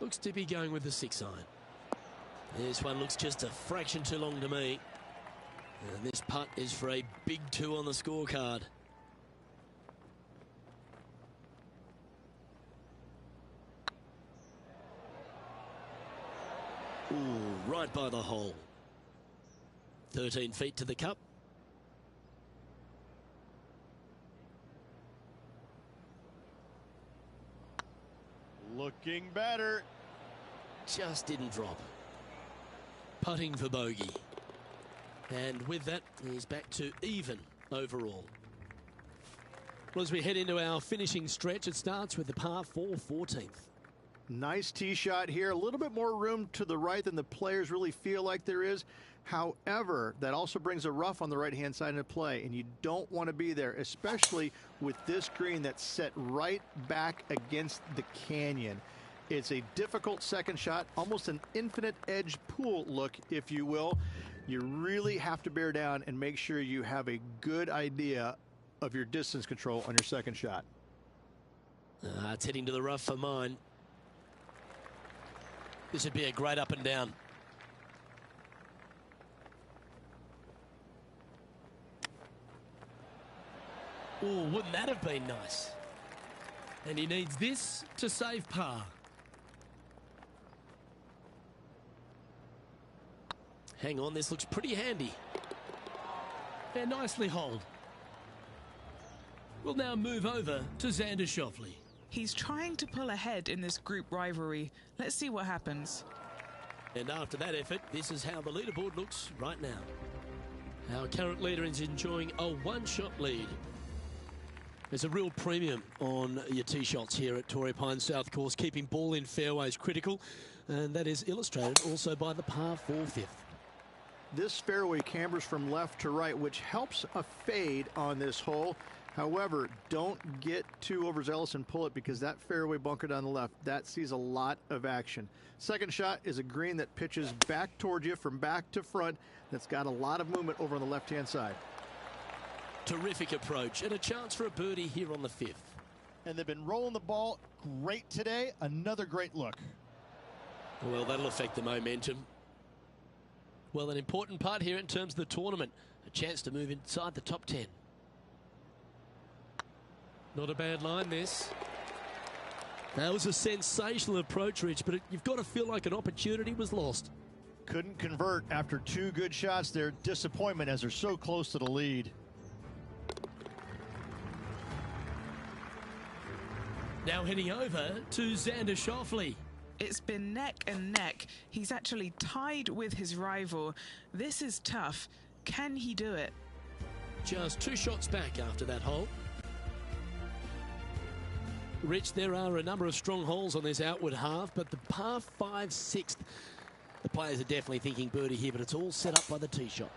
Looks to be going with the 6-iron. This one looks just a fraction too long to me. And this putt is for a big 2 on the scorecard. Ooh, right by the hole. 13 feet to the cup. Looking better. Just didn't drop. Putting for bogey. And with that, he's back to even overall. Well, as we head into our finishing stretch, it starts with the par 4 14th. Nice tee shot here. A little bit more room to the right than the players really feel like there is. However, that also brings a rough on the right-hand side into play, and you don't want to be there, especially with this green that's set right back against the canyon. It's a difficult second shot, almost an infinite edge pool look, if you will. You really have to bear down and make sure you have a good idea of your distance control on your second shot. It's heading to the rough for mine. This would be a great up and down. Oh, wouldn't that have been nice? And he needs this to save par. Hang on, this looks pretty handy. And nicely holed. We'll now move over to Xander Schauffele. He's trying to pull ahead in this group rivalry. Let's see what happens. And after that effort, this is how the leaderboard looks right now. Our current leader is enjoying a one-shot lead. There's a real premium on your tee shots here at Torrey Pines South Course, keeping ball in fairways critical, and that is illustrated also by the par 4 5th. This fairway cambers from left to right, which helps a fade on this hole. However, don't get too overzealous and pull it, because that fairway bunker down the left, that sees a lot of action. Second shot is a green that pitches back towards you from back to front. That's got a lot of movement over on the left-hand side. Terrific approach and a chance for a birdie here on the 5th. And they've been rolling the ball great today. Another great look. Well, that'll affect the momentum. Well, an important part here in terms of the tournament. A chance to move inside the top 10. Not a bad line, this. That was a sensational approach, Rich, but you've got to feel like an opportunity was lost. Couldn't convert after 2 good shots there. Disappointment as they're so close to the lead. Now heading over to Xander Schauffele. It's been neck and neck. He's actually tied with his rival. This is tough. Can he do it? Just 2 shots back after that hole. Rich, there are a number of strong holes on this outward half, but the par 5 6th, the players are definitely thinking birdie here, but it's all set up by the tee shot.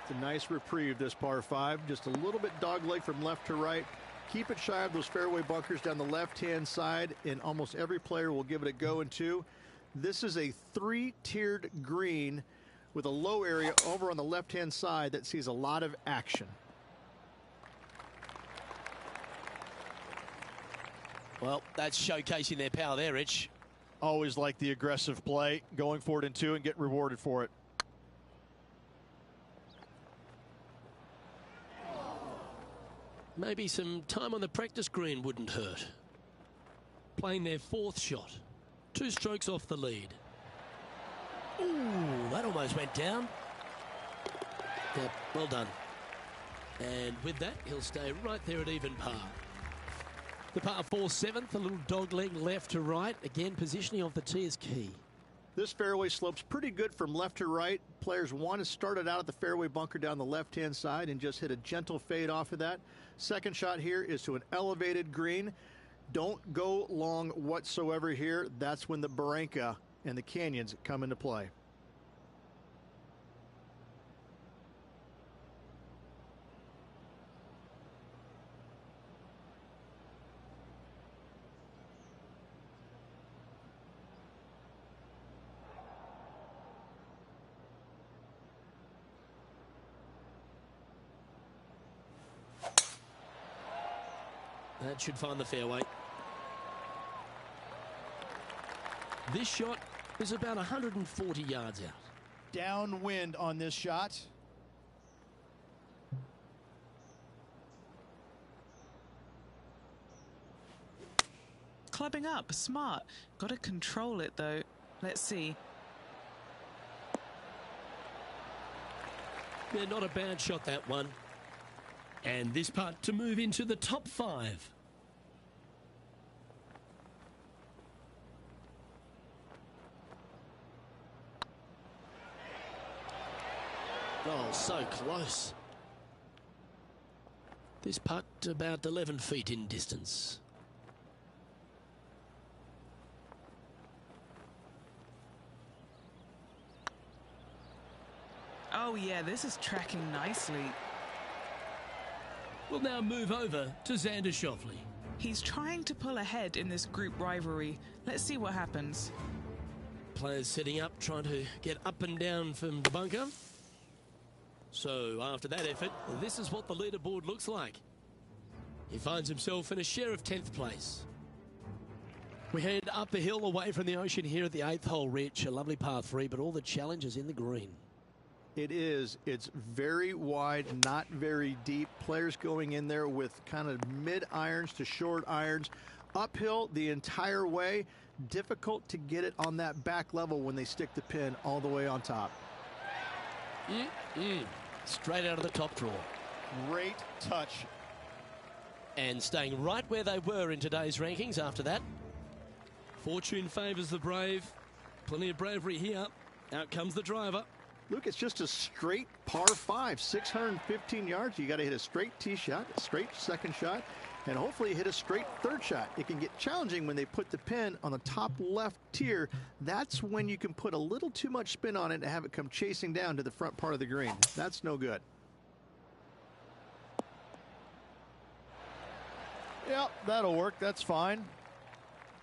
It's a nice reprieve, this par 5. Just a little bit dogleg from left to right. Keep it shy of those fairway bunkers down the left-hand side, and almost every player will give it a go in 2. This is a 3-tiered green with a low area over on the left-hand side that sees a lot of action. Well, that's showcasing their power there, Rich. Always like the aggressive play, going for it in 2 and get rewarded for it. Maybe some time on the practice green wouldn't hurt. Playing their 4th shot. 2 strokes off the lead. Ooh, that almost went down. Yep, well done. And with that, he'll stay right there at even par. The par 4 7th, a little dog leg left to right. Again, positioning of the tee is key. This fairway slopes pretty good from left to right. Players want to start it out at the fairway bunker down the left-hand side and just hit a gentle fade off of that. Second shot here is to an elevated green. Don't go long whatsoever here. That's when the Barranca and the canyons come into play. That should find the fairway. This shot is about 140 yards out. Downwind on this shot. Clubbing up, smart. Got to control it though. Let's see. Yeah, not a bad shot, that one. And this putt to move into the top 5. Oh, so close. This putt about 11 feet in distance. Oh yeah, this is tracking nicely. We'll now move over to Xander Schauffele. He's trying to pull ahead in this group rivalry. Let's see what happens. Players setting up, trying to get up and down from the bunker. So after that effort, this is what the leaderboard looks like. He finds himself in a share of 10th place. We head up the hill away from the ocean here at the 8th hole, Rich. A lovely par 3, but all the challenges in the green. It is. It's very wide, not very deep. Players going in there with kind of mid-irons to short irons. Uphill the entire way. Difficult to get it on that back level when they stick the pin all the way on top. Straight out of the top drawer. Great touch. And staying right where they were in today's rankings after that. Fortune favours the brave. Plenty of bravery here. Out comes the driver. Luke, it's just a straight par 5, 615 yards. You got to hit a straight tee shot, a straight second shot, and hopefully hit a straight third shot. It can get challenging when they put the pin on the top left tier. That's when you can put a little too much spin on it and have it come chasing down to the front part of the green. That's no good. Yep, that'll work. That's fine.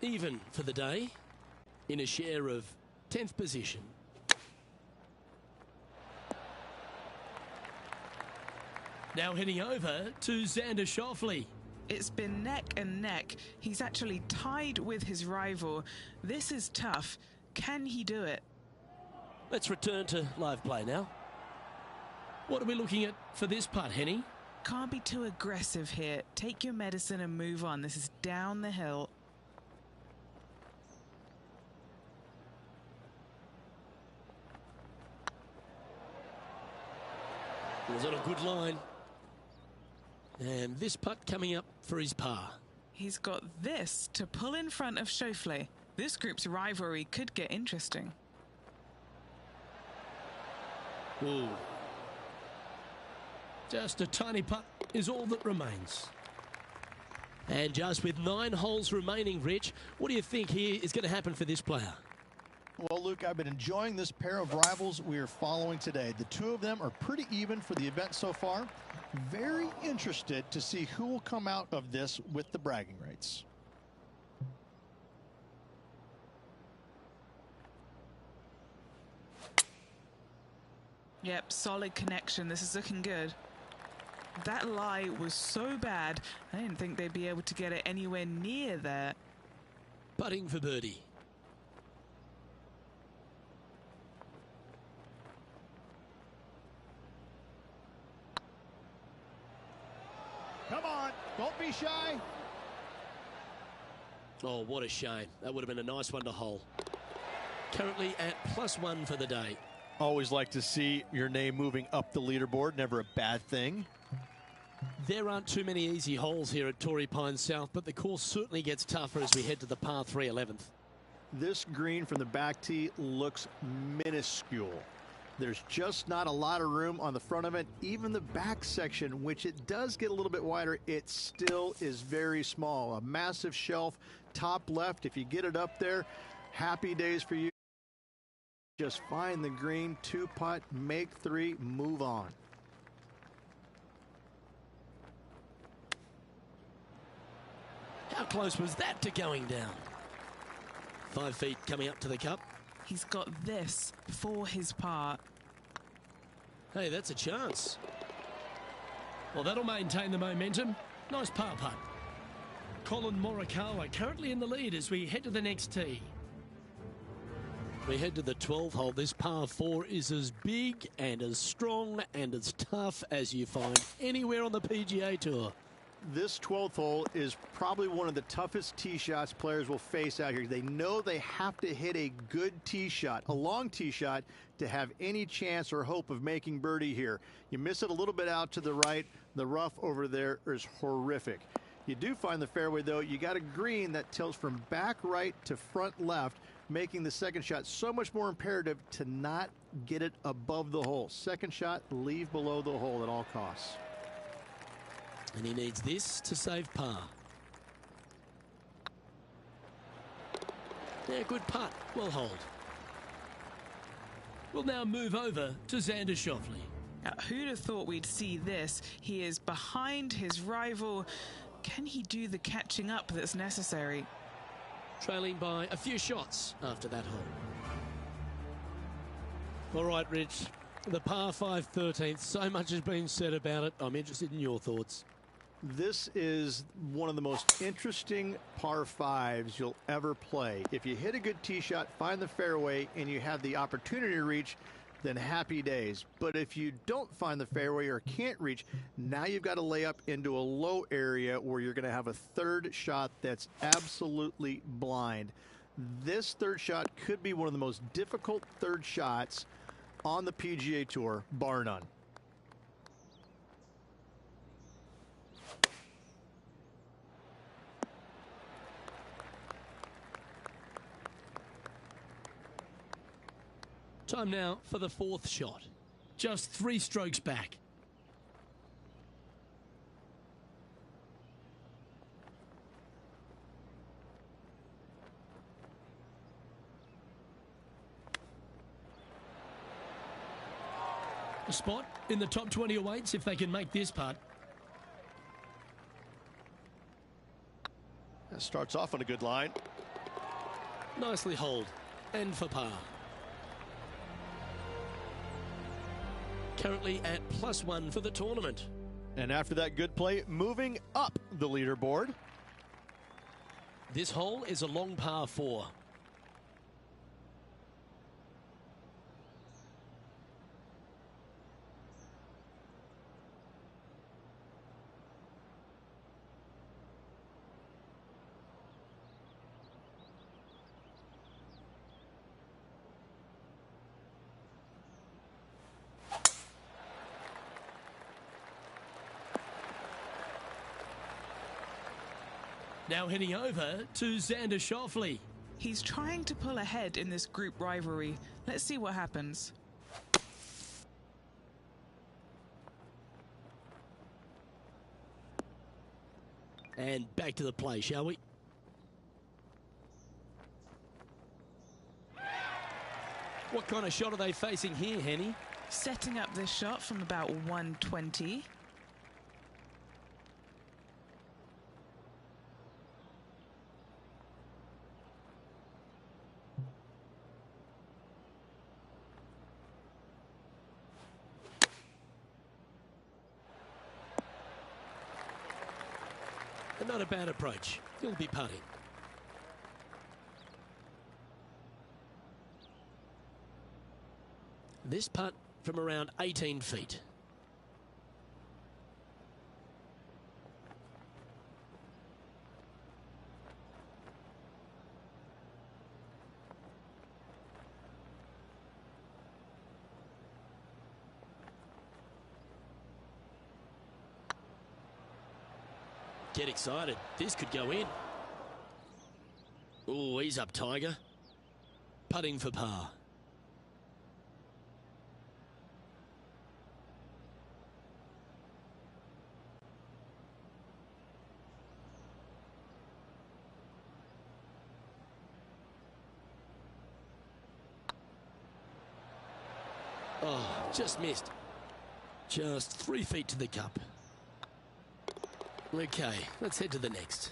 Even for the day, in a share of 10th position. Now heading over to Xander Schauffele. It's been neck and neck. He's actually tied with his rival. This is tough. Can he do it? Let's return to live play now. What are we looking at for this putt, Henny? Can't be too aggressive here. Take your medicine and move on. This is down the hill. It was on a good line. And this putt coming up for his par. He's got this to pull in front of Schauffele. This group's rivalry could get interesting. Ooh. Just a tiny putt is all that remains. And just with 9 holes remaining, Rich, what do you think here is going to happen for this player? Well, Luke, I've been enjoying this pair of rivals we are following today. The two of them are pretty even for the event so far. Very interested to see who will come out of this with the bragging rights. Yep, solid connection. This is looking good. That lie was so bad, I didn't think they'd be able to get it anywhere near there. Putting for birdie. Come on, don't be shy. Oh, what a shame. That would have been a nice one to hole. Currently at +1 for the day. Always like to see your name moving up the leaderboard. Never a bad thing. There aren't too many easy holes here at Torrey Pines South, but the course certainly gets tougher as we head to the par 3 11th. This green from the back tee looks minuscule. There's just not a lot of room on the front of it. Even the back section, which it does get a little bit wider, it still is very small. A massive shelf, top left. If you get it up there, happy days for you. Just find the green, 2-putt, make 3, move on. How close was that to going down? 5 feet coming up to the cup. He's got this for his par. Hey, that's a chance. Well, that'll maintain the momentum. Nice par putt. Colin Morikawa currently in the lead as we head to the next tee. We head to the 12th hole. This par 4 is as big and as strong and as tough as you find anywhere on the PGA Tour. This 12th hole is probably one of the toughest tee shots players will face out here. They know they have to hit a good tee shot, a long tee shot, to have any chance or hope of making birdie here. You miss it a little bit out to the right. The rough over there is horrific. You do find the fairway, though. You got a green that tilts from back right to front left, making the second shot so much more imperative to not get it above the hole. Second shot, leave below the hole at all costs. And he needs this to save par. Yeah, good putt. Well hold. We'll now move over to Xander Schauffele. Now, who'd have thought we'd see this? He is behind his rival. Can he do the catching up that's necessary? Trailing by a few shots after that hole. All right, Rich. The par 5 13th. So much has been said about it. I'm interested in your thoughts. This is one of the most interesting par 5s you'll ever play. If you hit a good tee shot, find the fairway, and you have the opportunity to reach, then happy days. But if you don't find the fairway or can't reach, now you've got to lay up into a low area where you're going to have a third shot that's absolutely blind. This third shot could be one of the most difficult third shots on the PGA Tour, bar none. Time now for the 4th shot. Just 3 strokes back. A spot in the top 20 awaits if they can make this putt. That starts off on a good line. Nicely holed and for par. Currently at +1 for the tournament. And after that good play, moving up the leaderboard. This hole is a long par 4. Now heading over to Xander Schauffele. He's trying to pull ahead in this group rivalry. Let's see what happens. And back to the play, shall we? What kind of shot are they facing here, Henny? Setting up this shot from about 120. Not a bad approach. He'll be putting. This putt from around 18 feet. Get excited. This could go in. Oh, he's up, Tiger. Putting for par. Oh, just missed. Just 3 feet to the cup. Okay, let's head to the next.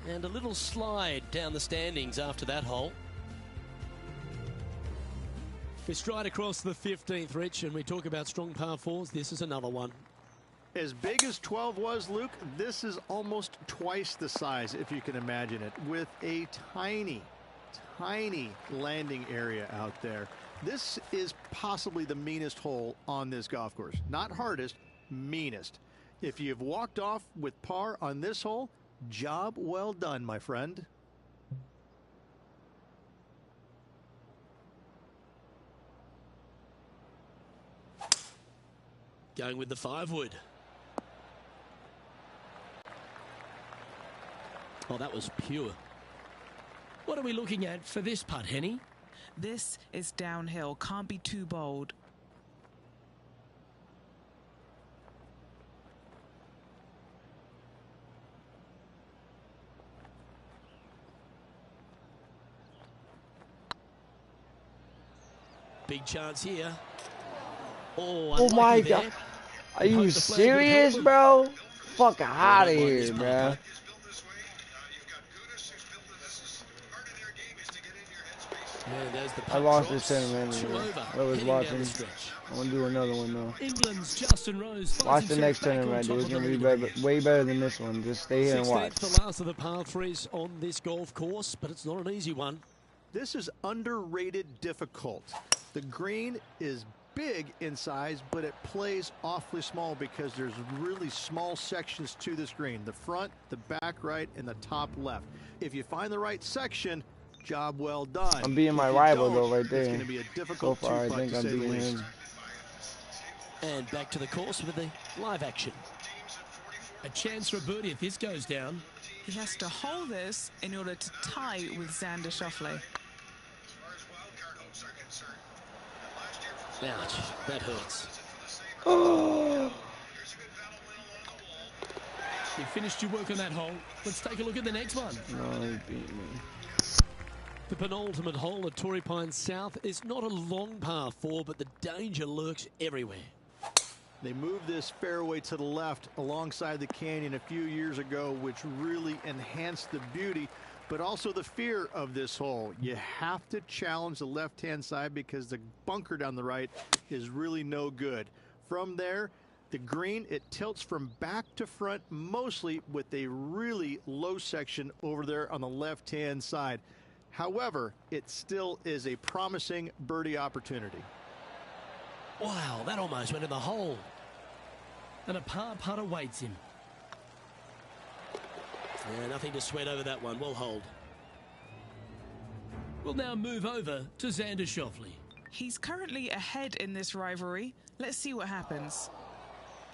And a little slide down the standings after that hole. We stride across the 15th, Rich, and we talk about strong par 4s. This is another one. As big as 12 was, Luke, this is almost twice the size, if you can imagine it, with a tiny, tiny landing area out there. This is possibly the meanest hole on this golf course. Not hardest, meanest. If you've walked off with par on this hole, job well done, my friend. Going with the 5-wood. Oh, that was pure. What are we looking at for this putt, Henny? This is downhill. Can't be too bold. Big chance here. Oh, Oh my there. God. Are you serious, bro? Fuck out of here, bro. I lost this tournament. I was watching. I want to do another one though. England's Justin Rose. Watch the next tournament, dude. It's gonna be better, way better than this one. Just stay here and watch. The last of the par threes on this golf course, but it's not an easy one. This is underrated difficult. The green is big in size, but it plays awfully small because there's really small sections to this green. The front, the back right, and the top left. If you find the right section, job well done. I'm being my rival though right there. It's going to be a difficult so far, I think I'm beating him. And back to the course with the live action. A chance for a birdie if this goes down. He has to hold this in order to tie with Xander Schauffele. Ouch, that hurts. Oh. You finished your work on that hole. Let's take a look at the next one. No, he beat me. The penultimate hole at Torrey Pines South is not a long par 4, but the danger lurks everywhere. They moved this fairway to the left alongside the canyon a few years ago, which really enhanced the beauty, but also the fear of this hole. You have to challenge the left-hand side because the bunker down the right is really no good. From there, the green, it tilts from back to front mostly with a really low section over there on the left-hand side. However, it still is a promising birdie opportunity. Wow, that almost went in the hole. And a par putt awaits him. Yeah, nothing to sweat over that one. We'll hold. We'll now move over to Xander Schauffele. He's currently ahead in this rivalry. Let's see what happens.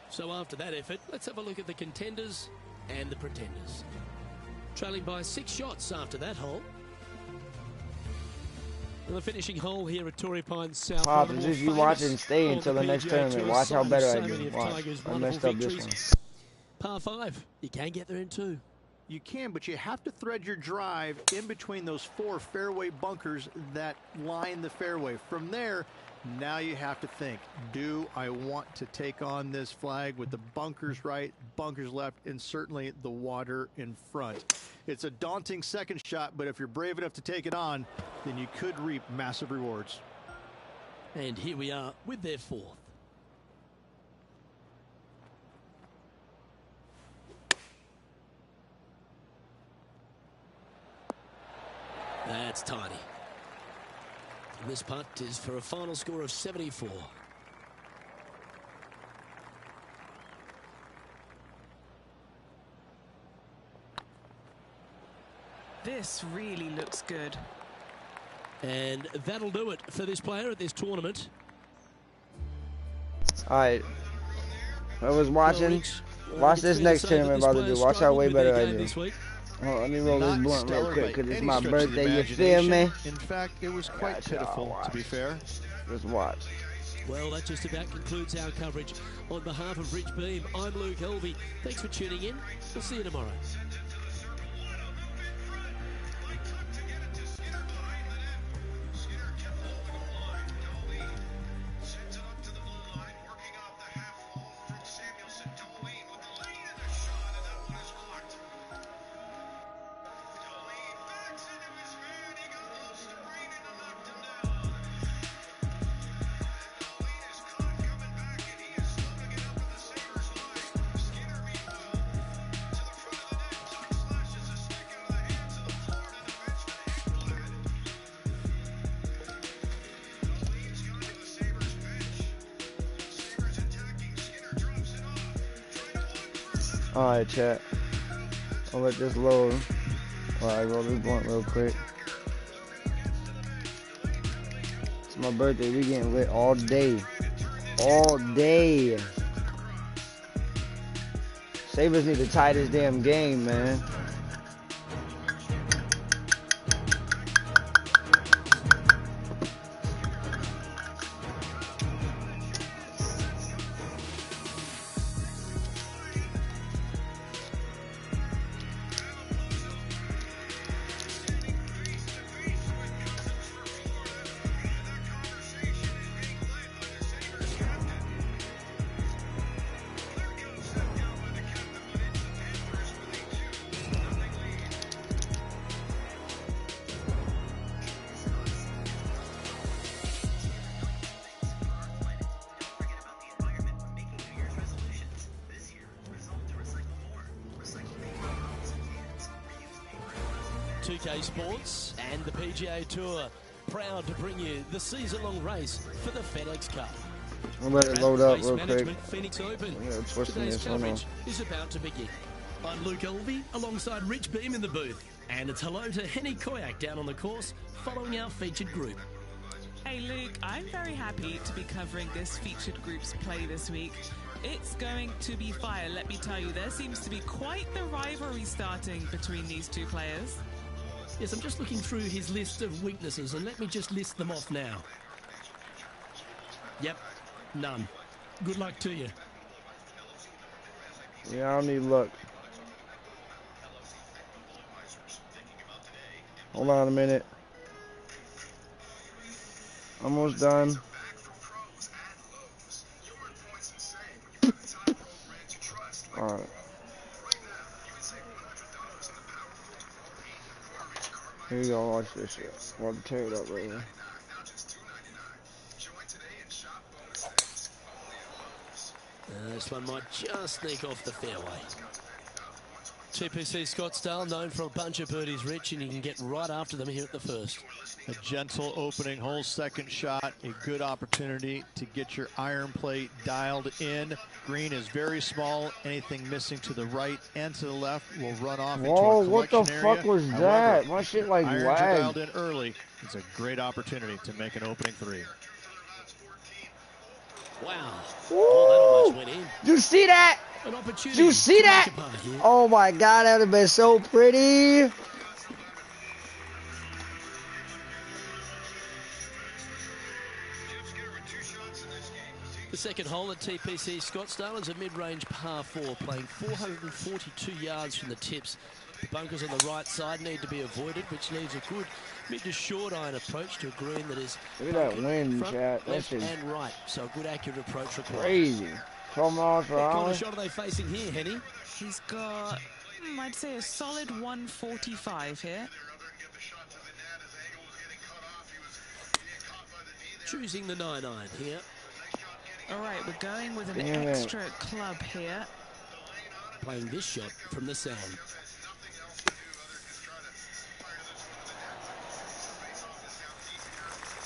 So after that effort, let's have a look at the contenders and the pretenders. Trailing by 6 shots after that hole. And the finishing hole here at Torrey Pines South. Wow, just you watch and stay until the next tournament. Watch how better I do. Watch. I messed up this one. Par 5. You can get there in 2. You can, but you have to thread your drive in between those 4 fairway bunkers that line the fairway. From there, now you have to think, do I want to take on this flag with the bunkers right, bunkers left, and certainly the water in front? It's a daunting second shot, but if you're brave enough to take it on, then you could reap massive rewards. And here we are with their 4th. That's tidy. And this putt is for a final score of 74. This really looks good. And that'll do it for this player at this tournament. Alright. I was watching. Watch this next tournament I'm about to do. Watch how way better I do. Oh, let me roll this blunt real quick because it's my birthday, you feel me? In fact, it was quite pitiful, to be fair. Just watch. Well, that just about concludes our coverage. On behalf of Rich Beam, I'm Luke Helvey. Thanks for tuning in. We'll see you tomorrow. Alright, chat. I'll let this load. Alright, roll this blunt real quick. It's my birthday. We getting lit all day. All day. Sabres need to tie this damn game, man. UK Sports and the PGA Tour proud to bring you the season-long race for the FedEx Cup. I'll let it load up Race real quick. Management Phoenix Open. Yeah, Today's coverage is about to begin. I'm Luke Elvey alongside Rich Beam in the booth. And it's hello to Henny Koyak down on the course following our featured group. Hey Luke, I'm very happy to be covering this featured group's play this week. It's going to be fire, let me tell you. There seems to be quite the rivalry starting between these two players. Yes, I'm just looking through his list of weaknesses, and let me just list them off now. Yep, none. Good luck to you. Yeah, I don't need luck. Hold on a minute. Almost done. Alright. Here you go, watch this shit. I'm about to tear it up right here. This one might just sneak off the fairway. TPC Scottsdale, known for a bunch of birdies, Rich, and you can get right after them here at the first. A gentle opening hole, second shot, a good opportunity to get your iron play dialed in. Green is very small. Anything missing to the right and to the left will run off into a collection what the area. fuck was However, that? My shit like irons are lagged. dialed in early. It's a great opportunity to make an opening three. Wow. Oh, that almost went in. Did you see that? An opportunity. Did you see that? Oh my god, that would have been so pretty. The second hole at TPC Scottsdale is a mid-range par 4, playing 442 yards from the tips. The bunkers on the right side need to be avoided, which leaves a good mid to short iron approach to a green that is look at that wind, front, chat. left That's and right. So a good accurate approach required. crazy. 12 miles per What kind hour. of shot are they facing here, Henny? He's got, I'd say a solid 145 here. Choosing the 9-iron here. All right, we're going with an Damn it. extra club here. Playing this shot from the sand.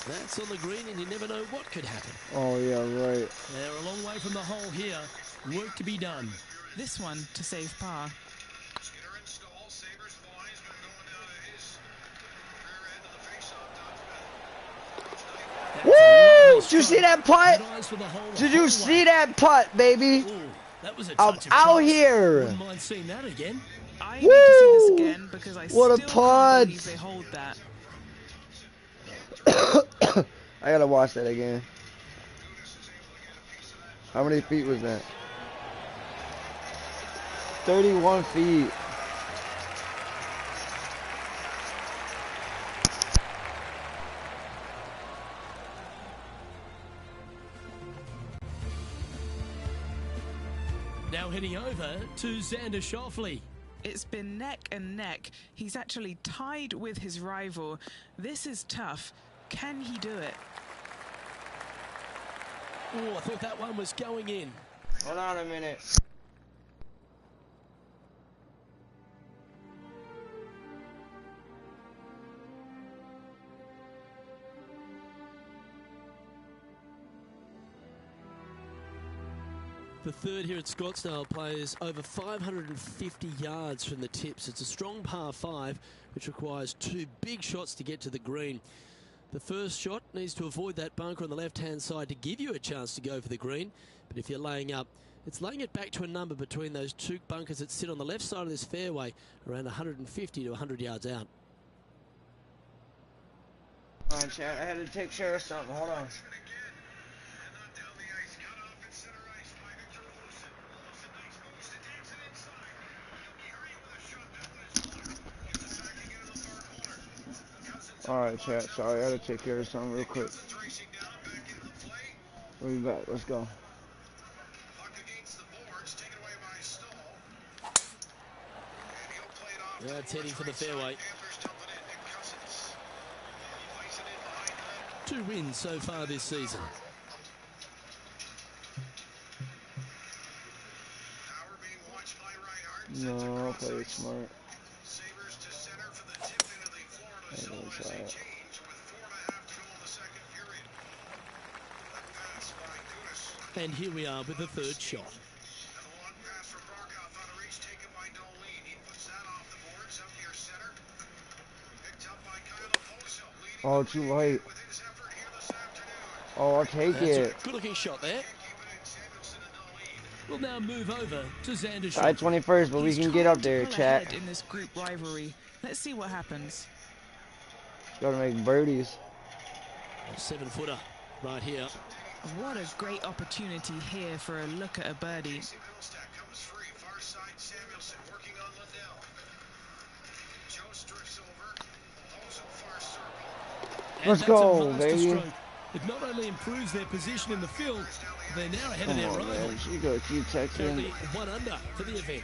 That's on the green, and you never know what could happen. Oh yeah, right. They're a long way from the hole here. Work to be done. This one to save par. Woo! Did you see that putt? Did you see that putt, baby? Ooh, that was a I'm touch of out class. here. Wouldn't mind seeing that again. I need to see this Woo! again because I What a still putt. can't believe they hold that. I gotta watch that again. How many feet was that? 31 feet. Now heading over to Xander Schauffele. It's been neck and neck. He's actually tied with his rival. This is tough. Can he do it? Oh, I thought that one was going in. Hold on a minute. The third here at Scottsdale plays over 550 yards from the tips. It's a strong par 5, which requires 2 big shots to get to the green. The first shot needs to avoid that bunker on the left-hand side to give you a chance to go for the green. But if you're laying up, it's laying it back to a number between those 2 bunkers that sit on the left side of this fairway, around 150 to 100 yards out. All right, Chad, I had to take care of something. Hold on. All right, chat. Sorry, I gotta take care of something real quick. We'll be back. Let's go. Yeah, it's heading for the fairway. 2 wins so far this season. No, I'll play it smart. And here we are with the third shot. Oh, too late. Oh, I'll take it. Good looking shot there. We'll now move over to Xander. Tied 21st, but we can get up there, chat. In this group rivalry. Let's see what happens. Gotta make birdies. 7-footer right here. What a great opportunity here for a look at a birdie. Let's go, baby. It not only improves their position in the field, they're now ahead of their rival. You go, keep texting. Currently 1 under for the event.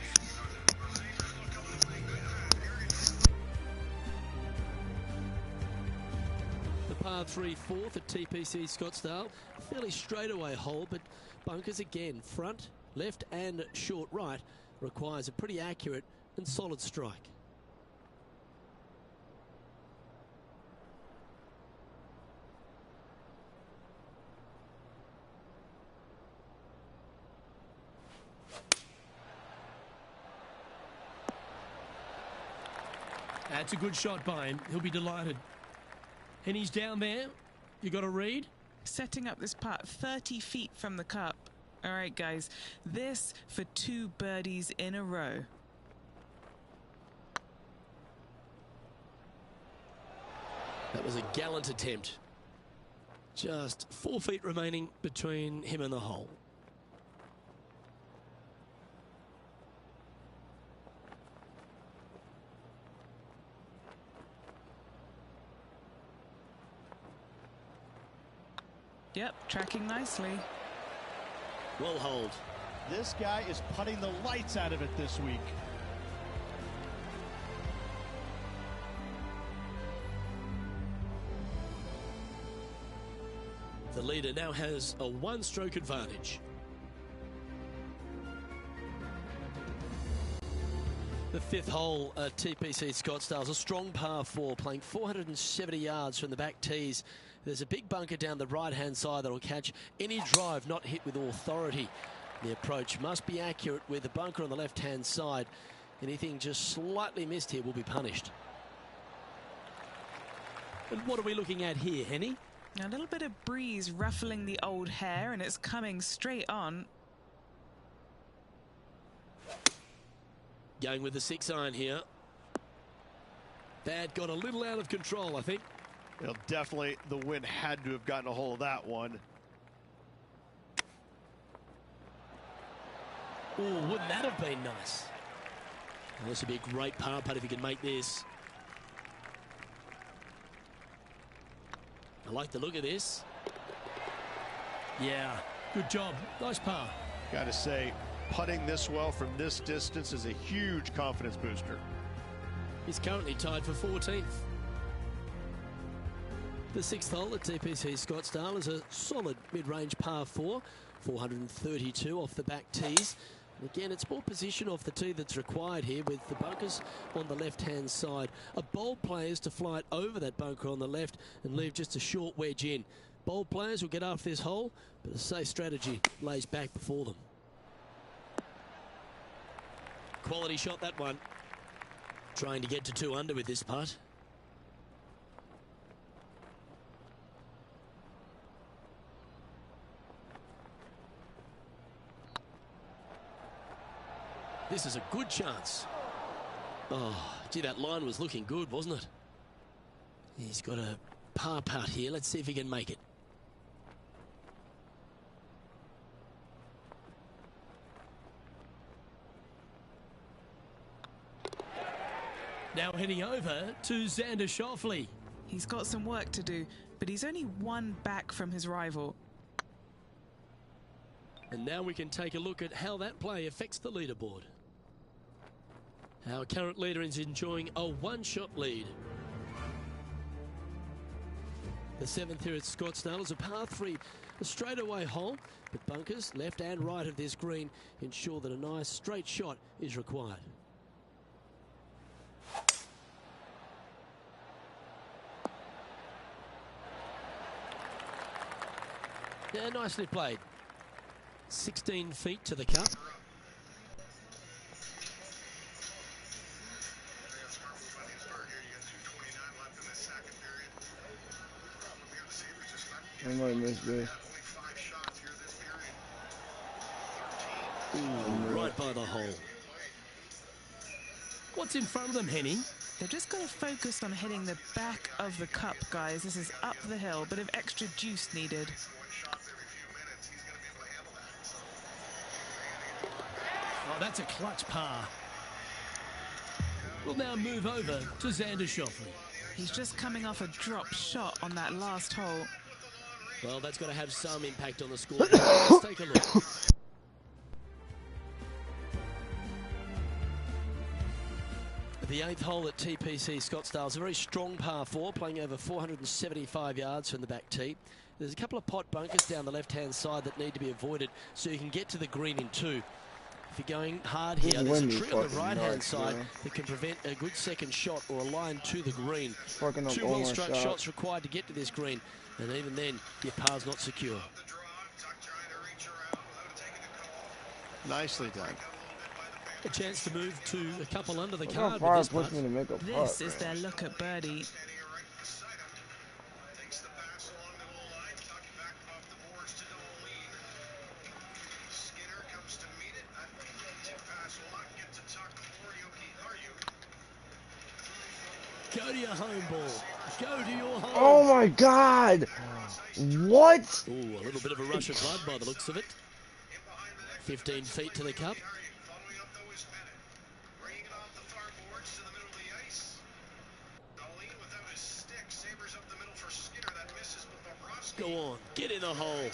The par 3 fourth at TPC Scottsdale. Fairly straightaway hole, but bunkers again, front, left and short right, requires a pretty accurate and solid strike. That's a good shot by him. He'll be delighted. And he's down there. You got a read? Setting up this putt 30 feet from the cup. All right, guys. This for 2 birdies in a row. That was a gallant attempt. Just 4 feet remaining between him and the hole. Yep, tracking nicely. Well hold. This guy is putting the lights out of it this week. The leader now has a 1-stroke advantage. The 5th hole at TPC Scottsdale is a strong par 4, playing 470 yards from the back tees. There's a big bunker down the right-hand side that will catch any drive not hit with authority. The approach must be accurate with the bunker on the left-hand side. Anything just slightly missed here will be punished. And what are we looking at here, Henny? A little bit of breeze ruffling the old hair, and it's coming straight on. Going with the 6-iron here. That got a little out of control, I think. Well, definitely the wind had to have gotten a hold of that one. Oh, wouldn't that have been nice? Well, this would be a great par putt if he can make this. I like the look of this. Yeah, good job. Nice par. Got to say, putting this well from this distance is a huge confidence booster. He's currently tied for 14th. The 6th hole at TPC Scottsdale is a solid mid-range par 4, 432 off the back tees. And again, it's more position off the tee that's required here with the bunkers on the left-hand side. A bold player is to fly it over that bunker on the left and leave just a short wedge in. Bold players will get after this hole, but a safe strategy lays back before them. Quality shot, that one. Trying to get to 2 under with this putt. This is a good chance. Oh, gee, that line was looking good, wasn't it? He's got a par putt here. Let's see if he can make it. Now heading over to Xander Schauffele. He's got some work to do, but he's only 1 back from his rival. And now we can take a look at how that play affects the leaderboard. Our current leader is enjoying a 1-shot lead. The 7th here at Scottsdale is a par 3, a straightaway hole, but bunkers left and right of this green ensure that a nice straight shot is required. Yeah, nicely played. 16 feet to the cup. I might miss this. Ooh, right by the hole. What's in front of them, Henny? They've just got to focus on hitting the back of the cup, guys. This is up the hill, bit of extra juice needed. Oh, that's a clutch par. We'll now move over to Xander Schauffele. He's just coming off a drop shot on that last hole. Well, that's got to have some impact on the score. Let's take a look. The 8th hole at TPC Scottsdale is a very strong par 4, playing over 475 yards from the back tee. There's a couple of pot bunkers down the left-hand side that need to be avoided so you can get to the green in 2. If you're going hard here, there's a tree on the right-hand side that can prevent a good second shot or a line to the green. 2 well-struck shots required to get to this green, and even then, your par's not secure. Nicely done. A chance to move to a couple under the card with this putt. This is their look at birdie. Go to your home ball. Go to your home. Oh my God! What? Ooh, a little bit of a rush of blood by the looks of it. 15 feet to the cup. Go on, get in the hole.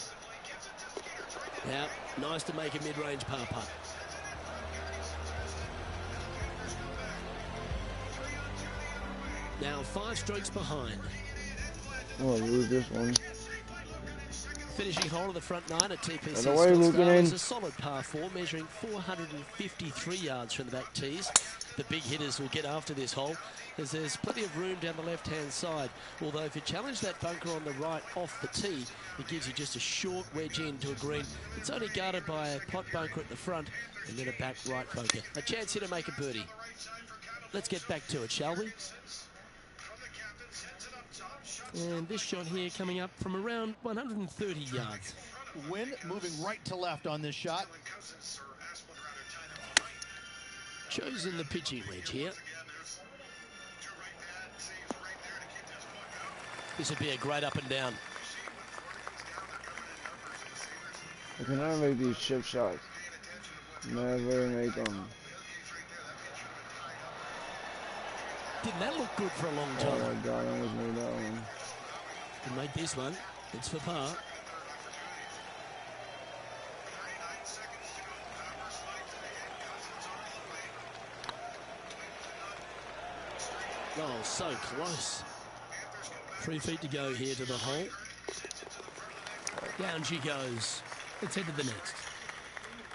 Now, nice to make a mid-range par putt. Now 5 strokes behind. Oh, lose this one. Finishing hole of the front 9 at TPC Scottsdale is a solid par 4, measuring 453 yards from the back tees. The big hitters will get after this hole, as there's plenty of room down the left-hand side. Although if you challenge that bunker on the right off the tee, it gives you just a short wedge into a green. It's only guarded by a pot bunker at the front and then a back right bunker. A chance here to make a birdie. Let's get back to it, shall we? And this shot here coming up from around 130 yards. Wind moving right to left on this shot. Chosen the pitching wedge here. This would be a great up and down. I can never make these chip shots. Never make them. Didn't that look good for a long time? Oh my God, I almost made that one. Can make this one. It's for par. Oh, so close. 3 feet to go here to the hole. Down she goes. Let's head to the next.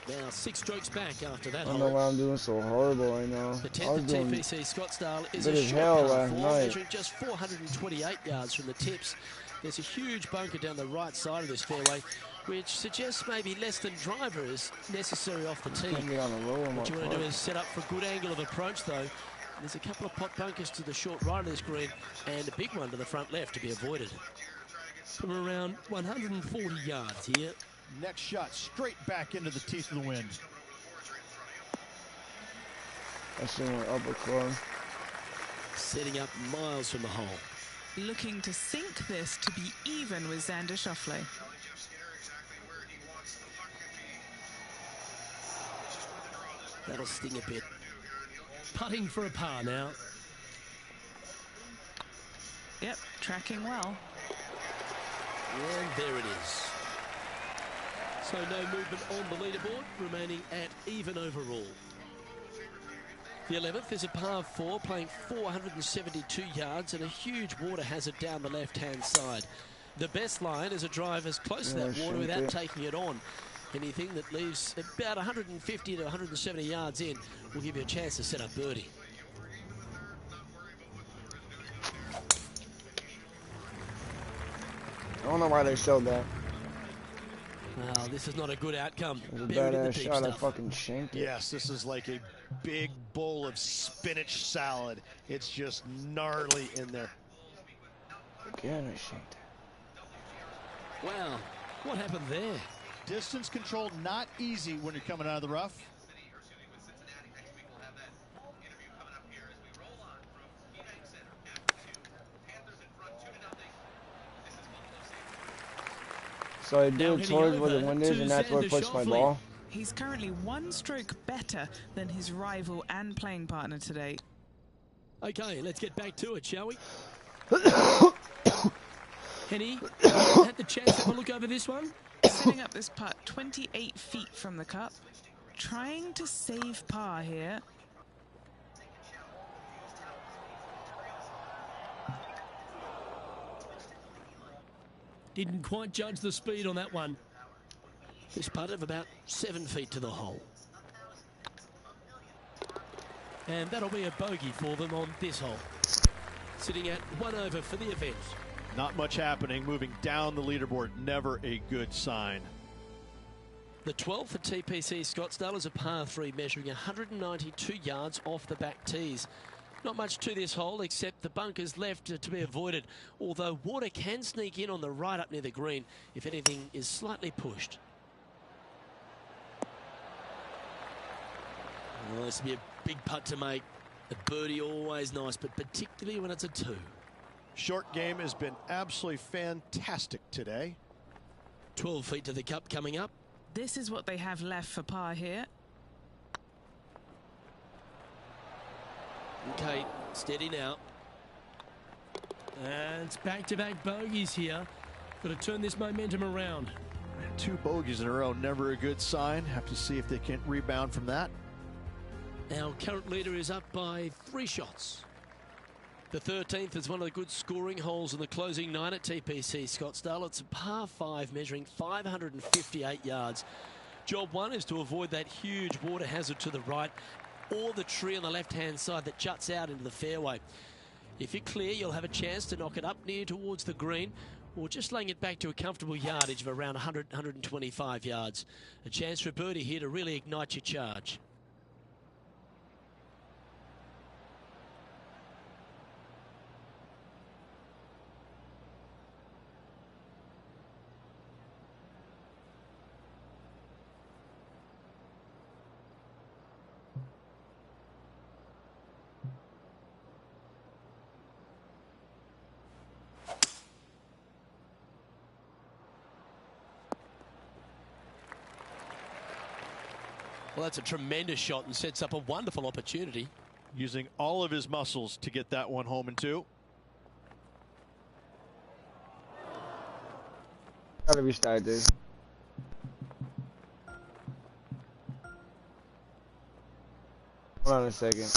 Now 6 strokes back after that hole. I don't know why I'm doing so horrible right now. The 10th at TPC Scottsdale is a good as short hell par last 4, night. measuring just 428 yards from the tips. There's a huge bunker down the right side of this fairway, which suggests maybe less than driver is necessary off the tee. Get on the roll. What you want to do is set up for a good angle of approach, though. There's a couple of pot bunkers to the short right of this green and a big one to the front left to be avoided. From around 140 yards here. Next shot straight back into the teeth of the wind. That's in an upper club. Setting up miles from the hole. Looking to sink this to be even with Xander Schauffele. That'll sting a bit. Putting for a par now. Yep, tracking well. And there it is. So no movement on the leaderboard, remaining at even overall. The 11th is a par 4, playing 472 yards and a huge water hazard down the left-hand side. The best line is a drive as close to that water without taking it on. Anything that leaves about 150 to 170 yards in will give you a chance to set up birdie. I don't know why they showed that. Well, this is not a good outcome. It was a badass shot. I fucking shanked it. Yes, this is like a big bowl of spinach salad. It's just gnarly in there. Again, I shanked it. Wow, what happened there? Distance control not easy when you're coming out of the rough. So I do it towards where the wind is, and that's where it puts my ball. He's currently one stroke better than his rival and playing partner today. Okay, let's get back to it, shall we? Henny, had the chance to have a look over this one? Setting up this putt 28 feet from the cup. Trying to save par here. Didn't quite judge the speed on that one. This putt of about 7 feet to the hole. And that'll be a bogey for them on this hole. Sitting at 1 over for the event. Not much happening, moving down the leaderboard, never a good sign. The 12th at TPC Scottsdale is a par 3 measuring 192 yards off the back tees. Not much to this hole except the bunkers left to be avoided, although water can sneak in on the right up near the green if anything is slightly pushed. Well, this will be a big putt to make. A birdie always nice, but particularly when it's a 2. Short game has been absolutely fantastic today. 12 feet to the cup coming up. This is what they have left for par here. Okay, steady now. And it's back-to-back bogeys here. Got to turn this momentum around. 2 bogeys in a row, never a good sign. Have to see if they can rebound from that. Our current leader is up by 3 shots. The 13th is one of the good scoring holes in the closing 9 at TPC Scottsdale. It's a par 5 measuring 558 yards. Job 1 is to avoid that huge water hazard to the right or the tree on the left-hand side that juts out into the fairway. If you're clear, you'll have a chance to knock it up near towards the green or just laying it back to a comfortable yardage of around 100, 125 yards. A chance for a birdie here to really ignite your charge. Well, that's a tremendous shot and sets up a wonderful opportunity. Using all of his muscles to get that one home in 2. Gotta restart this. Hold on a second.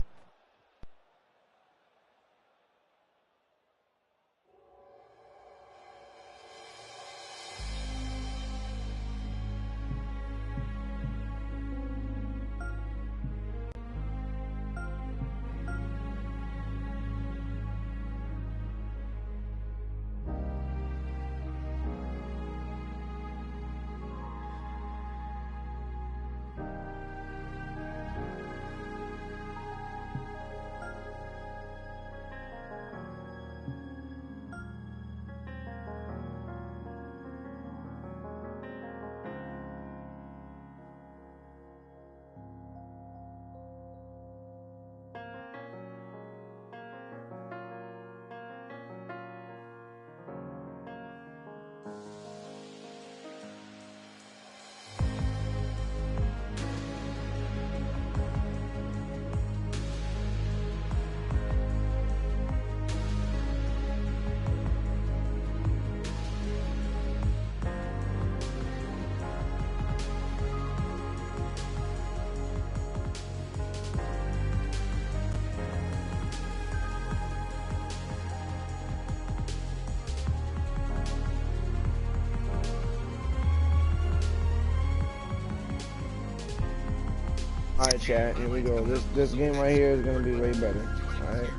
Alright, chat, here we go. This game right here is gonna be way better. Alright.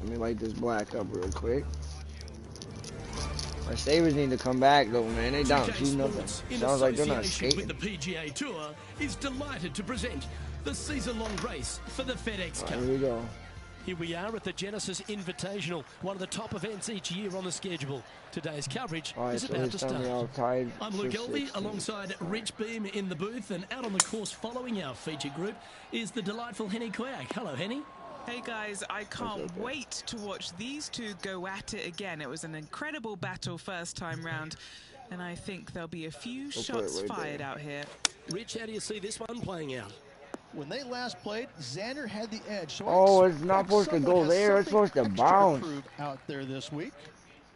Let me light this black up real quick. My Sabres need to come back though, man. They down 2-0. Sounds like they're not skating. With the PGA Tour is delighted to present the season-long race for the FedEx Cup. Here we go. Here we are at the Genesis Invitational, one of the top events each year on the schedule. Today's coverage is about to start. I'm Luke Elvey alongside Rich Beam in the booth, and out on the course following our feature group is the delightful Henny Quack. Hello, Henny. Hey guys, I can't wait to watch these two go at it again. It was an incredible battle first time round, and I think there'll be a few shots fired out here. Rich, how do you see this one playing out? When they last played, Xander had the edge. So it's not supposed to go there. It's supposed to bounce. Out there this week.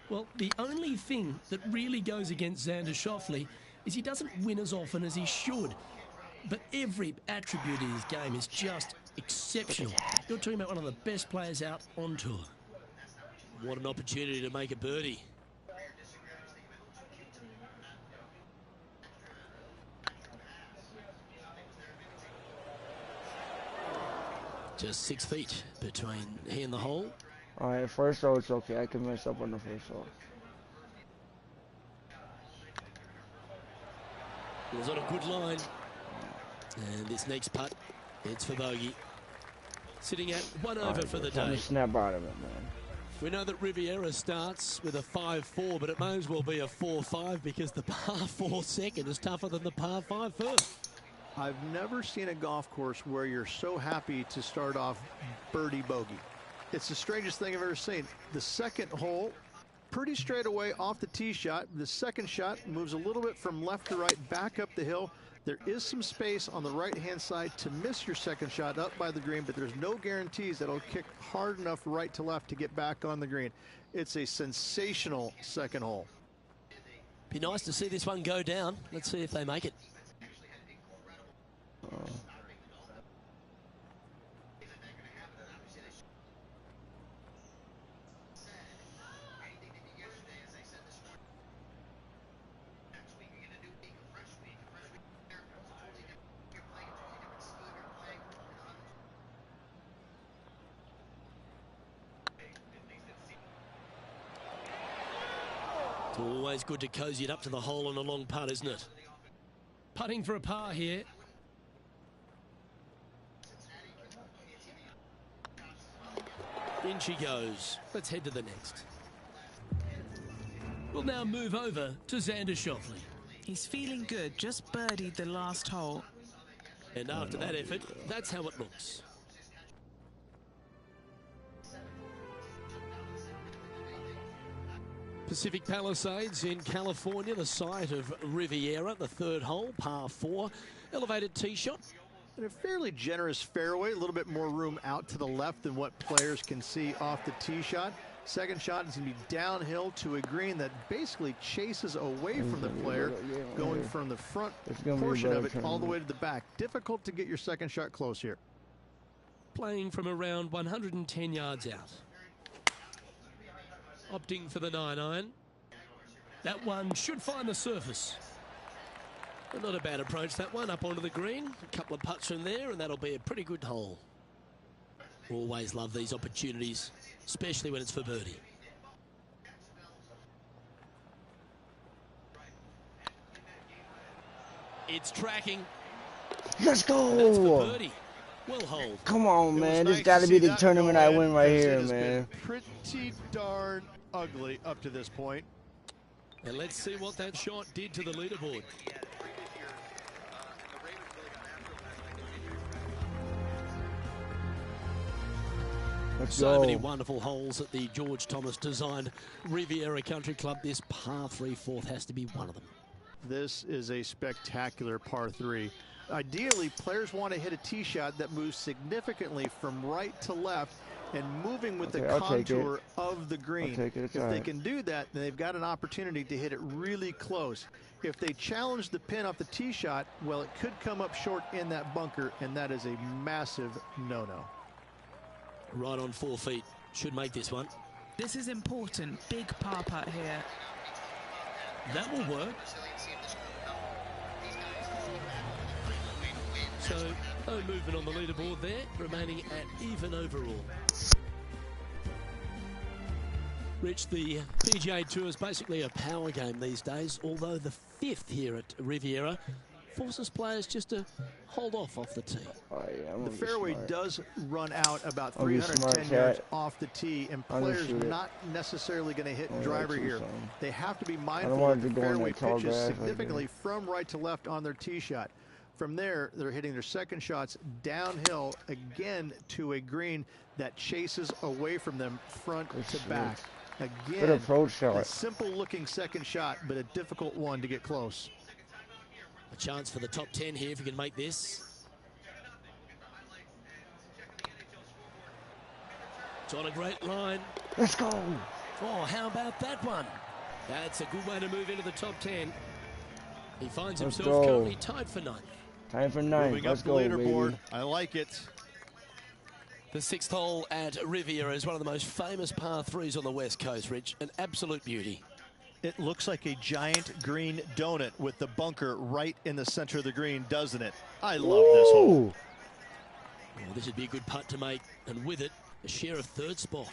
Well, the only thing that really goes against Xander Schauffele is he doesn't win as often as he should. But every attribute in his game is just exceptional. You're talking about one of the best players out on tour. What an opportunity to make a birdie. Just 6 feet between he and the hole. Alright, first hole, it's okay. I can mess up on the first hole. It was on a good line. And this next putt, it's for bogey. Sitting at 1 over for the day. Snap out of it, man. We know that Riviera starts with a 5-4, but it may as well be a 4-5 because the par 4 second is tougher than the par 5 first. I've never seen a golf course where you're so happy to start off birdie bogey. It's the strangest thing I've ever seen. The second hole, pretty straight away off the tee shot. The second shot moves a little bit from left to right, back up the hill. There is some space on the right-hand side to miss your second shot up by the green, but there's no guarantees that it'll kick hard enough right to left to get back on the green. It's a sensational second hole. Be nice to see this one go down. Let's see if they make it. It's always good to cozy it up to the hole on a long putt, isn't it? Putting for a par here. In she goes. Let's head to the next. We'll now move over to Xander Schauffele. He's feeling good, just birdied the last hole. And after that effort, that's how it looks. Pacific Palisades in California, the site of Riviera, the third hole, par 4, elevated tee shot. And a fairly generous fairway, a little bit more room out to the left than what players can see off the tee shot. Second shot is going to be downhill to a green that basically chases away from the player, going from the front portion of it all the way to the back. Difficult to get your second shot close here. Playing from around 110 yards out. Opting for the 9-iron. That one should find the surface. But not a bad approach, that one, up onto the green. A couple of putts from there, and that'll be a pretty good hole. Always love these opportunities, especially when it's for birdie. It's tracking. Let's go! That's for birdie. Well hold. Come on, man. This got to be the tournament I win right here, man. Pretty darn ugly up to this point. And let's see what that shot did to the leaderboard. So many wonderful holes at the George Thomas designed Riviera Country Club. This par 3 fourth has to be one of them. This is a spectacular par 3. Ideally, players want to hit a tee shot that moves significantly from right to left and moving with the contour of the green. If they can do that, then they've got an opportunity to hit it really close. If they challenge the pin off the tee shot, well, it could come up short in that bunker, and that is a massive no-no. Right on 4 feet. Should make this one. This is important. Big par putt here. That will work. So, no movement on the leaderboard there, remaining at even overall. Rich, the PGA Tour is basically a power game these days, although the 5th here at Riviera forces players just to hold off the tee. Oh, yeah, the fairway does run out about I'll be 310 smart, yards Cat. off the tee, and players not necessarily going to hit driver here. They have to be mindful that the fairway pitches significantly from right to left on their tee shot. From there, they're hitting their second shots downhill again to a green that chases away from them front to back. Again, good approach shot. A simple-looking second shot, but a difficult one to get close. A chance for the top 10 here if you can make this. It's on a great line. Let's go. Oh, how about that one? That's a good way to move into the top 10. He finds himself currently tied for 9th. Time for 9th. Moving Let's up the go, leaderboard. baby. I like it. The 6th hole at Riviera is one of the most famous par 3s on the West Coast, Rich. An absolute beauty. It looks like a giant green donut with the bunker right in the center of the green, doesn't it? I love this hole. Oh, this would be a good putt to make, and with it, a share of 3rd spot.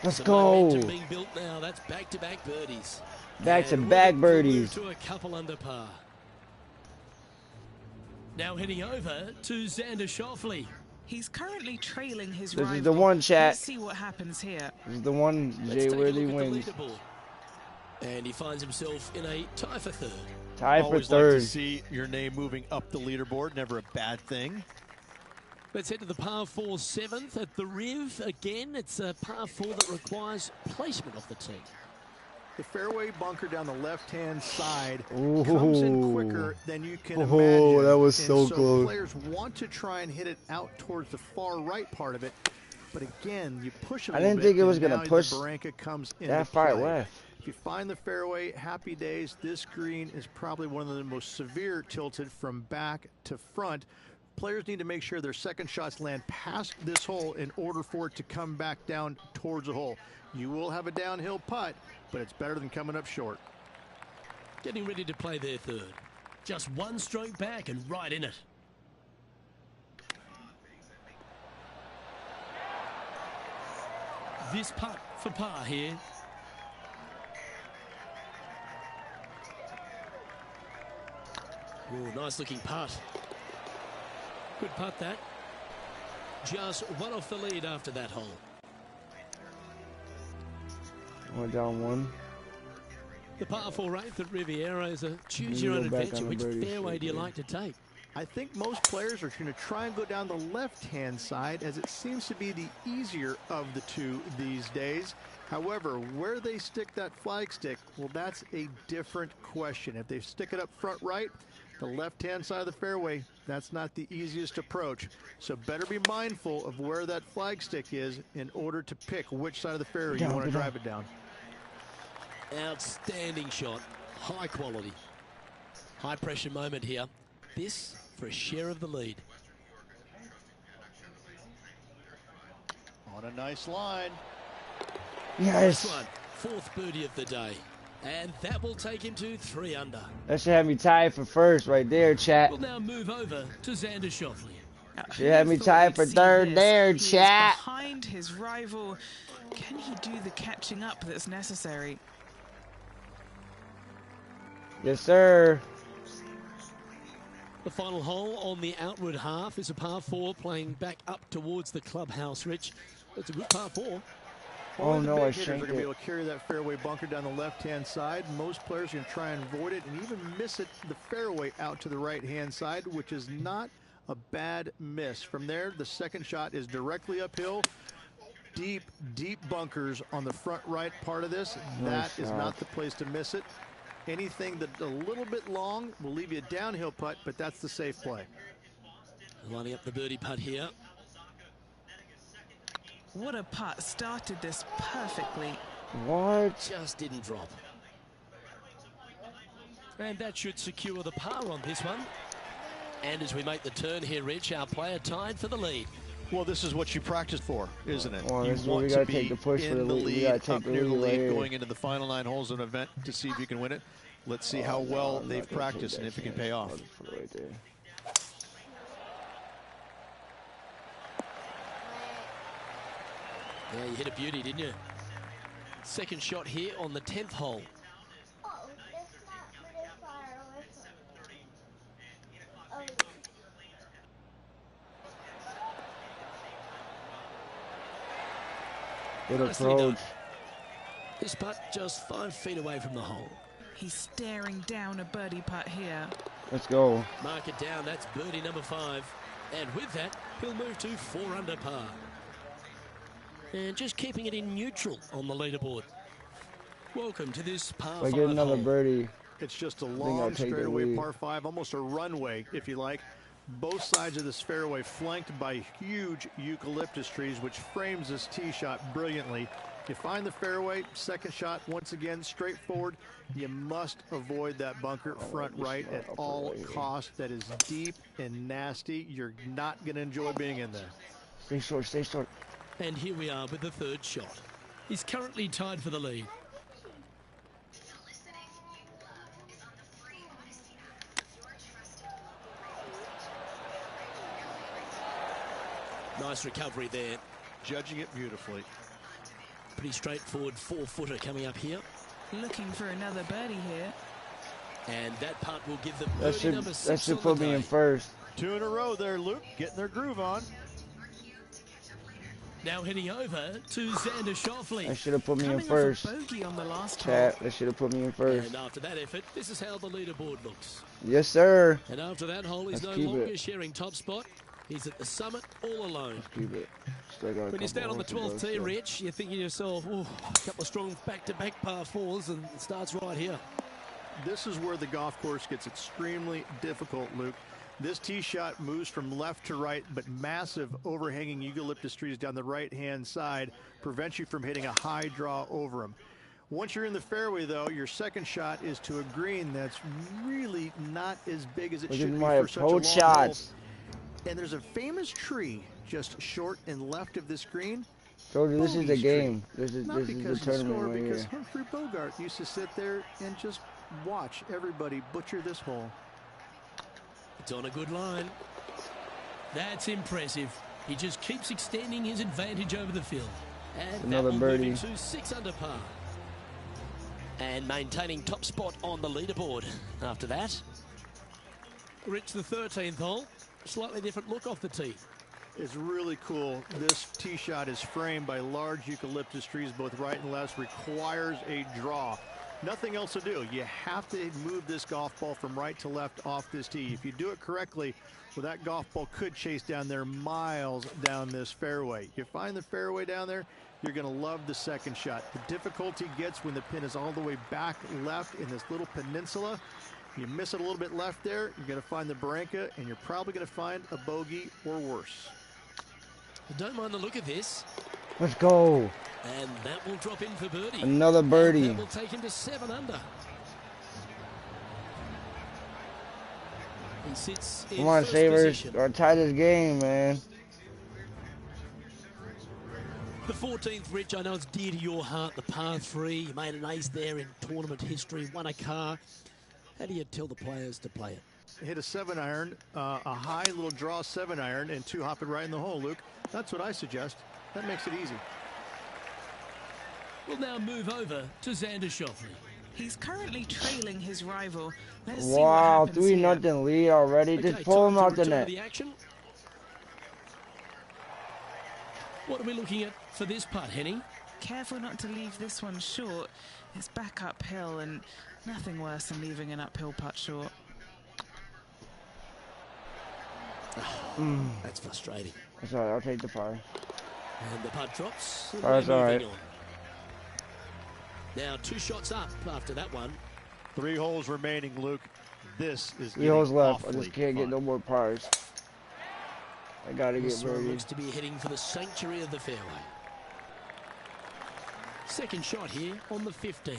Let's Some go. momentum being built now. That's back-to-back birdies. Back-to-back birdies. To a couple under par. Now heading over to Xander Schauffele. He's currently trailing his This rival. is the one, chat. Let's see what happens here. This is the one. Jay Worthy wins. And he finds himself in a tie for 3rd. Tie for Always 3rd. like to see your name moving up the leaderboard. Never a bad thing. Let's head to the par 4 7th at the Riv. Again, it's a par 4 that requires placement off the tee. The fairway bunker down the left-hand side comes in quicker than you can imagine. That was and so close. Players want to try and hit it out towards the far right part of it, but again, you push it a I little didn't think bit, it was and gonna now push the barranca comes that far into play. left. If you find the fairway, happy days. This green is probably one of the most severe tilted from back to front. Players need to make sure their second shots land past this hole in order for it to come back down towards the hole. You will have a downhill putt, but it's better than coming up short. Getting ready to play their 3rd. Just one stroke back and right in it. This putt for par here. Oh, nice looking putt. Good putt that. Just one off the lead after that hole. Went down 1. The par 4 8th at Riviera is a choose your own adventure. Which fairway do you like to take? I think most players are going to try and go down the left-hand side, as it seems to be the easier of the two these days. However, where they stick that flag stick, well, that's a different question. If they stick it up front right, the left-hand side of the fairway, that's not the easiest approach. So better be mindful of where that flag stick is in order to pick which side of the fairway you want to drive it down. Outstanding shot. High quality. High pressure moment here. This for a share of the lead. On a nice line. Yes. One, 4th birdie of the day. And that will take him to 3 under. That should have me tied for 1st right there, chat. We'll now move over to Xander Schauffele. Should have me tied for 3rd there, He is chat. behind his rival. Can he do the catching up that's necessary? Yes, sir. The final hole on the outward half is a par 4 playing back up towards the clubhouse, Rich. It's a good par 4. Oh no, I hitters are shanked going to be it. able to carry that fairway bunker down the left-hand side. Most players are going to try and avoid it and even miss it the fairway out to the right-hand side, which is not a bad miss. From there, the second shot is directly uphill. Deep, deep bunkers on the front right part of this. That is not the place to miss it. Anything that's a little bit long will leave you a downhill putt, but that's the safe play. Lining up the birdie putt here. What a putt. Started this perfectly. What? Just didn't drop. And that should secure the par on this one. And as we make the turn here, Rich, our player tied for the lead. Well, this is what you practice for, isn't it? Well, you want to be take the push in for the lead, up near the right lead, here. going into the final 9 holes of an event to see if you can win it. Let's see how well they've practiced and if it can pay off. Right there. Yeah, you hit a beauty, didn't you? Second shot here on the 10th hole. Good approach. This putt just 5 feet away from the hole. He's staring down a birdie putt here. Let's go. Mark it down. That's birdie number 5. And with that, he'll move to 4 under par. And just keeping it in neutral on the leaderboard. Welcome to this par 5 get another hole. birdie. It's just a long straightaway par 5, almost a runway, if you like. Both sides of this fairway flanked by huge eucalyptus trees, which frames this tee shot brilliantly. You find the fairway, second shot, once again, straightforward. You must avoid that bunker front right at all costs. That is deep and nasty. You're not going to enjoy being in there. Stay short, stay short. And here we are with the 3rd shot. He's currently tied for the lead. Nice recovery there. Judging it beautifully. Pretty straightforward 4-footer coming up here. Looking for another birdie here. And that putt will give them birdie number 6 that should put me in first. 2 in a row there, Luke. Getting their groove on. Now heading over to Xander Schauffele. That should have put me in Coming first. off a bogey on the last Chat, hole. that should have put me in first. And after that effort, this is how the leaderboard looks. Yes, sir. And after that hole, he's Let's no keep longer it. sharing top spot. He's at the summit all alone. Keep it. Still got a When you stand on the couple 12th holes tee, to go. Rich, you're thinking to yourself, oh, a couple of strong back-to-back par 4s, and it starts right here. This is where the golf course gets extremely difficult, Luke. This tee shot moves from left to right, but massive overhanging eucalyptus trees down the right-hand side prevents you from hitting a high draw over them. Once you're in the fairway, though, your second shot is to a green that's really not as big as it should be for such a long hole. And there's a famous tree just short and left of this green. Told you this is the game. This is Not the because he tournament scored, right because here. Humphrey Bogart used to sit there and just watch everybody butcher this hole. It's on a good line. That's impressive. He just keeps extending his advantage over the field. And Another that will birdie. move him to 6 under par. And maintaining top spot on the leaderboard. After that, Rich, the 13th hole. Slightly different look off the tee. It's really cool. This tee shot is framed by large eucalyptus trees, both right and left. Requires a draw. Nothing else to do. You have to move this golf ball from right to left off this tee. If you do it correctly, well, that golf ball could chase down there miles down this fairway. You find the fairway down there, you're going to love the second shot. The difficulty gets when the pin is all the way back left in this little peninsula. You miss it a little bit left there, you're going to find the barranca, and you're probably going to find a bogey or worse. Don't mind the look of this. Let's go. And that will drop in for birdie. Another birdie. And that will take him to 7 under. He sits in Come on, first Savers. position. Gotta tie this game, man. The 14th, Rich, I know it's dear to your heart, the par 3. You made an ace there in tournament history, won a car. How do you tell the players to play it? Hit a 7-iron, a high little draw 7-iron, and 2 hopping right in the hole, Luke. That's what I suggest. That makes it easy. We'll now move over to Xander Schauffele. He's currently trailing his rival. Let's see Wow, what happens 3-0 here. lead already. Okay, Just pull him time to out the return to net. the action. What are we looking at for this putt, Henny? Careful not to leave this one short. It's back uphill, and nothing worse than leaving an uphill putt short. That's frustrating. That's all right, I'll take the par. And the putt drops. And That's we're all moving right. on. Now 2 shots up after that one. 3 holes remaining, Luke. This is 3 holes left. I awfully just can't get fun. no more pars. I gotta get This one birdie. looks to be heading for the sanctuary of the fairway. Second shot here on the 15th.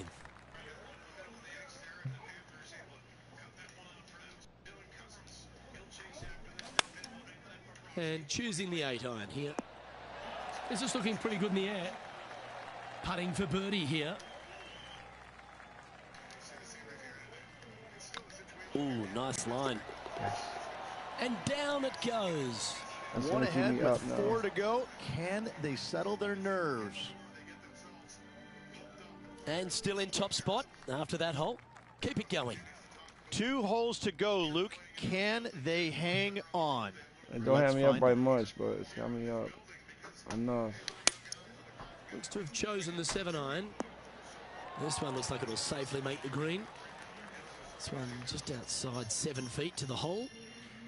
And choosing the 8-iron here. This is looking pretty good in the air. Putting for birdie here. Ooh, nice line. Yes. And down it goes. That's One gonna keep ahead me with up now. 4 to go. Can they settle their nerves? And still in top spot after that hole. Keep it going. 2 holes to go, Luke. Can they hang on? It don't have me up by much, but it's got me up enough. Looks to have chosen the 7-iron. This one looks like it'll safely make the green. This one just outside 7 feet to the hole.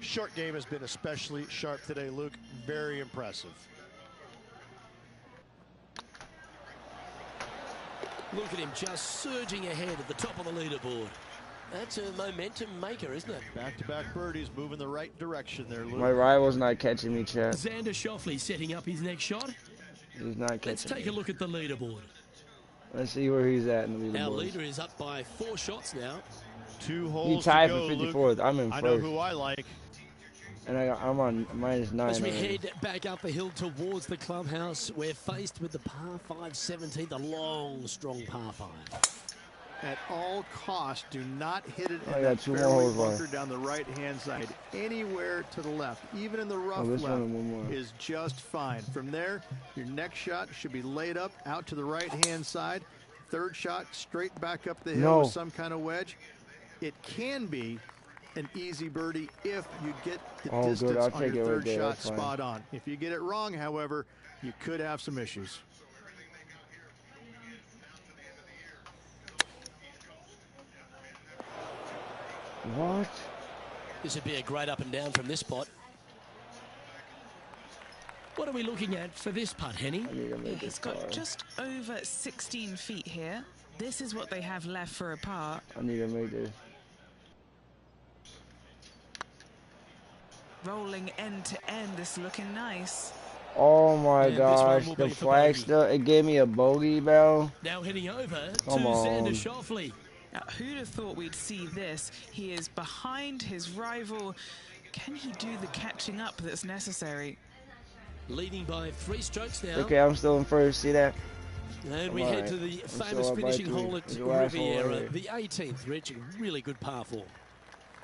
Short game has been especially sharp today, Luke. Very impressive. Look at him just surging ahead at the top of the leaderboard. That's a momentum maker, isn't it? Back-to-back birdies moving the right direction there, Luke. My rival's not catching me, Chad. Xander Schauffele setting up his next shot. He's not catching Let's take me. a look at the leaderboard. Let's see where he's at in the Our leaderboard. leader is up by 4 shots now. 2 He holes tied to for go, 54th. Luke. I'm in I know first. who I like. And I'm on -9. As we already. head back up the hill towards the clubhouse, we're faced with the par 5 17, the long, strong par 5. At all costs, do not hit it I in got that 2 more fairway holes bunker left. down the right-hand side. Anywhere to the left, even in the rough this left, one and one more. is just fine. From there, your next shot should be laid up out to the right-hand side. Third shot, straight back up the hill with some kind of wedge. It can be an easy birdie if you get the distance I'll on take your it right third there. shot That's fine. spot on. If you get it wrong, however, you could have some issues. What? This would be a great up and down from this spot. What are we looking at for this putt, Henny? I need to make He's this got par. just over 16 feet here. This is what they have left for a par. I need to make this. Rolling end to end, this looking nice. Oh my And this one gosh, will the be for flag bogey. still, it gave me a bogey, bro. Now heading over Come to on. Xander Schauffele. Now, who'd have thought we'd see this? He is behind his rival. Can he do the catching up that's necessary? Leading by 3 strokes now. Okay, I'm still in first, see that? And we I'm head alright. to the I'm famous still up by finishing 3. hole at It's the last hole Riviera, right here. the 18th, Rich. A really good par 4.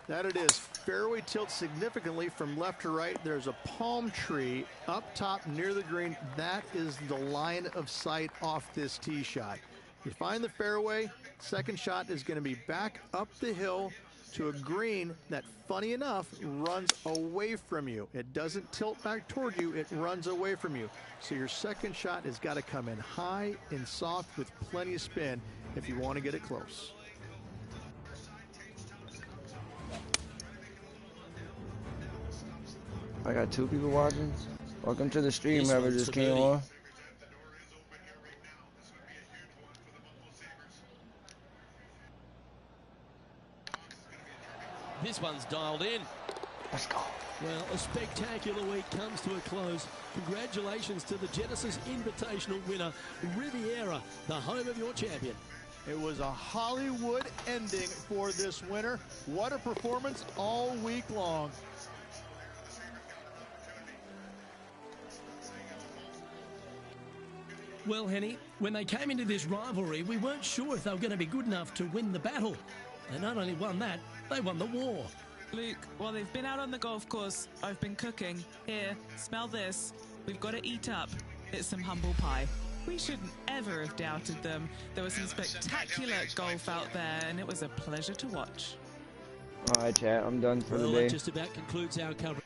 That it is. Fairway tilts significantly from left to right. There's a palm tree up top near the green. That is the line of sight off this tee shot. You find the fairway, second shot is going to be back up the hill to a green that, funny enough, runs away from you. It doesn't tilt back toward you, it runs away from you. So your second shot has got to come in high and soft with plenty of spin if you want to get it close. I got 2 people watching. Welcome to the stream, This whoever one's just for came birdie. on. This one's dialed in. Let's go. Well, a spectacular week comes to a close. Congratulations to the Genesis Invitational winner, Riviera, the home of your champion. It was a Hollywood ending for this winner. What a performance all week long. Well, Henny, when they came into this rivalry, we weren't sure if they were going to be good enough to win the battle. They not only won that, they won the war. Luke, while they've been out on the golf course, I've been cooking. Here, smell this. We've got to eat up. It's some humble pie. We shouldn't ever have doubted them. There was some spectacular golf out there, and it was a pleasure to watch. All right, chat. I'm done for Well, the day. that just about concludes our coverage.